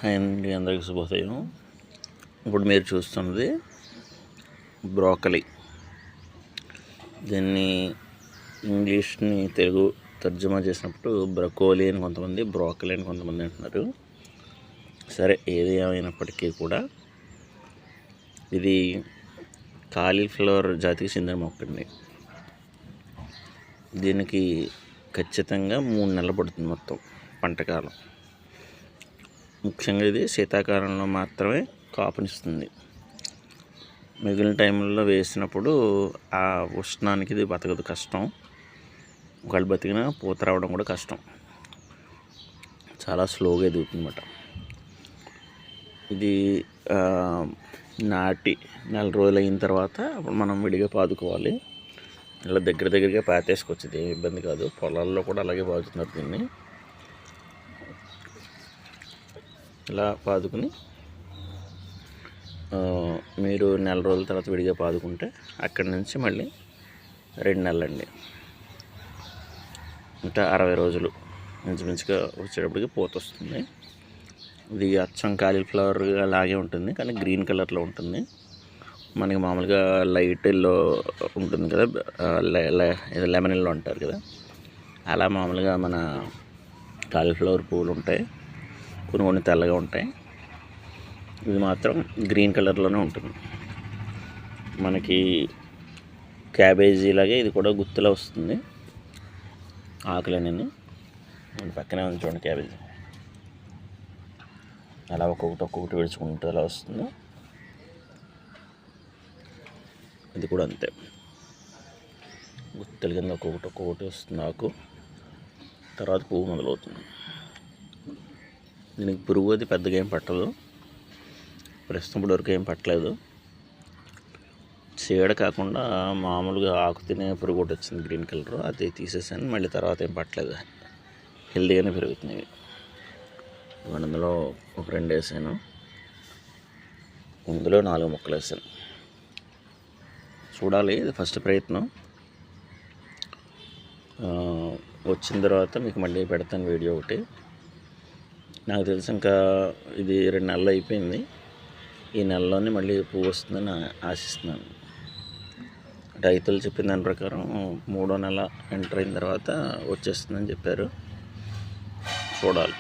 Hi అండి, అందరికీ శుభోదయం. ఇప్పుడు మీరు చూస్తున్నది బ్రోకలీ. దీన్ని ఇంగ్లీష్ని తెలుగు తర్జుమా చేసినప్పుడు బ్రకోలీ అని కొంతమంది, బ్రోకలీ అని కొంతమంది అంటున్నారు. సరే, ఏది ఏమైనప్పటికీ కూడా ఇది కాలీఫ్లవర్ జాతికి చెందిన మొక్కండి. దీనికి ఖచ్చితంగా 3 నెలలు పడుతుంది మొత్తం పంటకాలం. ముఖ్యంగా ఇది శీతాకాలంలో మాత్రమే కాపునిస్తుంది. మిగిలిన టైంలో వేసినప్పుడు ఆ ఉష్ణానికి ఇది బతకదు, కష్టం. ఒకవేళ బతికినా పూత రావడం కూడా కష్టం, చాలా స్లోగా ఎదుగుతుందన్నమాట. ఇది నాటి 4 రోజులు అయిన తర్వాత అప్పుడు మనం విడిగా పాదుకోవాలి. ఇలా దగ్గరగా పాతేసుకోవచ్చు, ఇది ఏమి ఇబ్బంది కాదు. పొలాల్లో కూడా అలాగే పాదుతున్నారు దీన్ని. ఇలా పాదుకుని మీరు 4 రోజుల తర్వాత విడిగా పాదుకుంటే అక్కడి నుంచి మళ్ళీ 2 నెలలండి, ఇంకా 60 రోజులు మంచిగా వచ్చేటప్పటికి పూత వస్తుంది. ఇది అచ్చం కాలీఫ్లవర్ అలాగే ఉంటుంది, కానీ గ్రీన్ కలర్లో ఉంటుంది. మనకి మామూలుగా లైట్ ఎల్లో ఉంటుంది కదా, లెమన్ ఎల్లో అంటారు కదా, అలా మామూలుగా మన కాలీఫ్లవర్ పువ్వులు ఉంటాయి. కొన్ని తెల్లగా ఉంటాయి. ఇది మాత్రం గ్రీన్ కలర్లోనే ఉంటుంది. మనకి క్యాబేజీ లాగే ఇది కూడా గుత్తులా వస్తుంది. ఆకులనేది పక్కనే ఉంది చూడండి, క్యాబేజీ అలా ఒక్కొక్కటి విడుచుకుంటూ అలా వస్తుంది. ఇది కూడా అంతే, గుత్తల కింద ఒక్కొక్కటి వస్తుంది ఆకు. తర్వాత పువ్వు మొదలవుతుంది. దీనికి పురుగు అది పెద్దగా ఏం పట్టదు, ప్రస్తుతం వరకు ఏం పట్టలేదు. చీడ కాకుండా మామూలుగా ఆకు తినే పురుగు ఒకటి వచ్చింది, గ్రీన్ కలర్, అది తీసేసాను. మళ్ళీ తర్వాత ఏం పట్టలేదు, హెల్దీగానే పెరుగుతున్నాయి. అందులో ఒక 2 వేసాను, ఇందులో 4 మొక్కలు వేసాను. చూడాలి, ఇది ఫస్ట్ ప్రయత్నం. వచ్చిన తర్వాత మీకు మళ్ళీ పెడతాను వీడియో ఒకటి. నాకు తెలిసి ఇంకా ఇది 2 నెలలు అయిపోయింది. ఈ నెలలోనే మళ్ళీ పువ్వు వస్తుందని ఆశిస్తున్నాను. రైతులు చెప్పిన దాని ప్రకారం 3వ నెల ఎంటర్ అయిన తర్వాత వచ్చేస్తుందని చెప్పారు. చూడాలి.